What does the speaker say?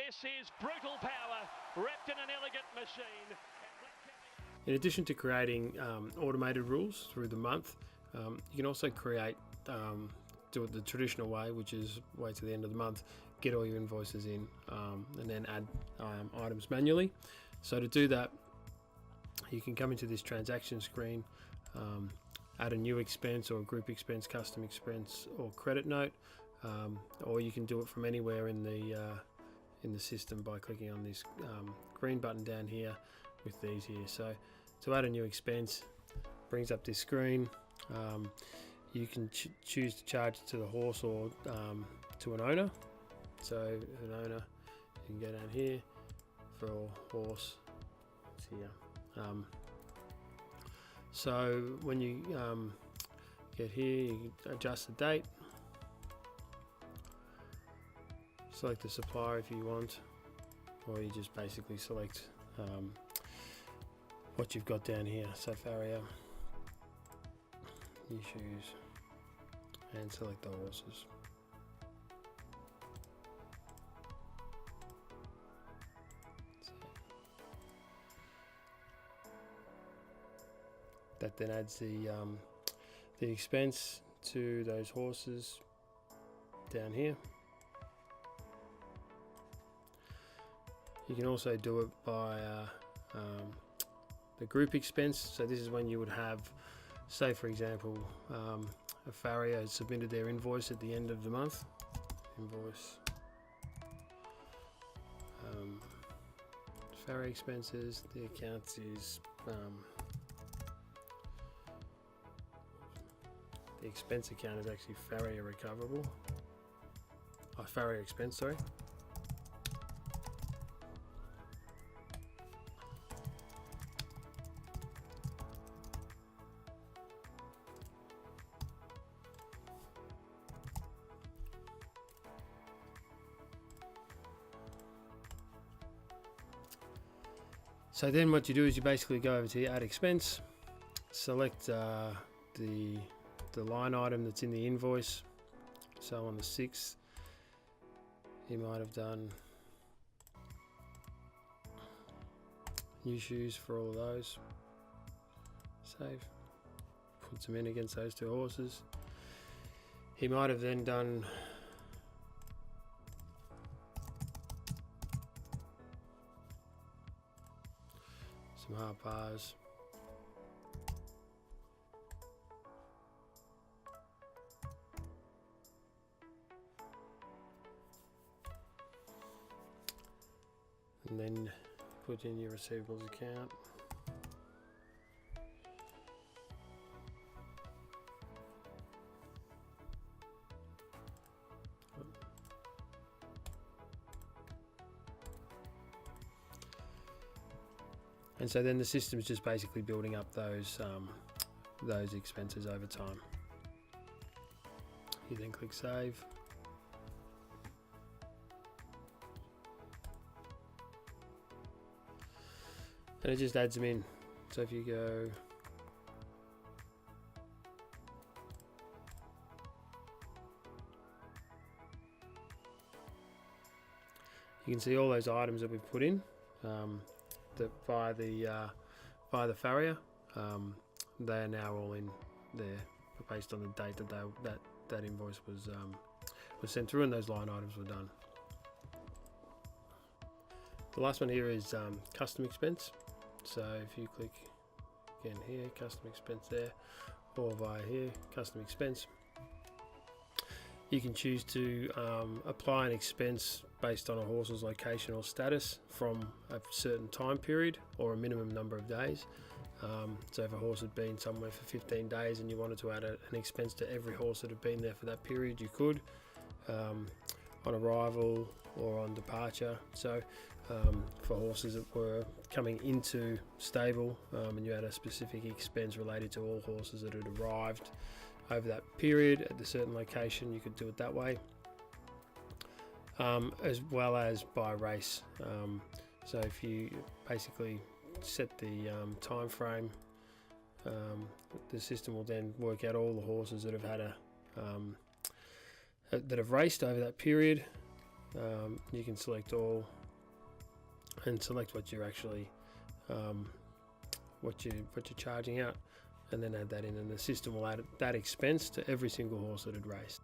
This is brutal power wrapped in an elegant machine. In addition to creating automated rules through the month, you can also create, do it the traditional way, which is wait to the end of the month, get all your invoices in, and then add items manually. So to do that, you can come into this transaction screen, add a new expense or a group expense, custom expense or credit note, or you can do it from anywhere in the system by clicking on this green button down here with these here. So to add a new expense, brings up this screen. You can choose to charge it to the horse or to an owner. So an owner, you can go down here for horse. It's here. So when you get here, you can adjust the date, select the supplier if you want, or you just basically select what you've got down here. So farrier, new shoes, and select the horses. That then adds the expense to those horses down here. You can also do it by the group expense. So this is when you would have, say for example, a farrier has submitted their invoice at the end of the month. Invoice, farrier expenses, the accounts is the expense account is actually farrier recoverable. Farrier expense, sorry. So then what you do is you basically go over to your add expense, select the line item that's in the invoice. So on the 6th, you might have done new shoes for all of those. Save, puts them in against those two horses. He might have then done some hard bars. And then put in your receivables account. And so then the system is just basically building up those expenses over time. You then click save. And it just adds them in. So if you go you can see all those items that we've put in that via the farrier. They are now all in there based on the date that that invoice was sent through and those line items were done. The last one here is custom expense. So if you click again here, custom expense there, or via here, custom expense, you can choose to apply an expense based on a horse's location or status from a certain time period or a minimum number of days. So if a horse had been somewhere for 15 days and you wanted to add an expense to every horse that had been there for that period, you could, on arrival or on departure. So for horses that were coming into stable and you had a specific expense related to all horses that had arrived over that period at a certain location, you could do it that way, as well as by race. So if you basically set the time frame, the system will then work out all the horses that have had that have raced over that period, you can select all and select what you're actually what you're charging out, and then add that in, and the system will add that expense to every single horse that had raced.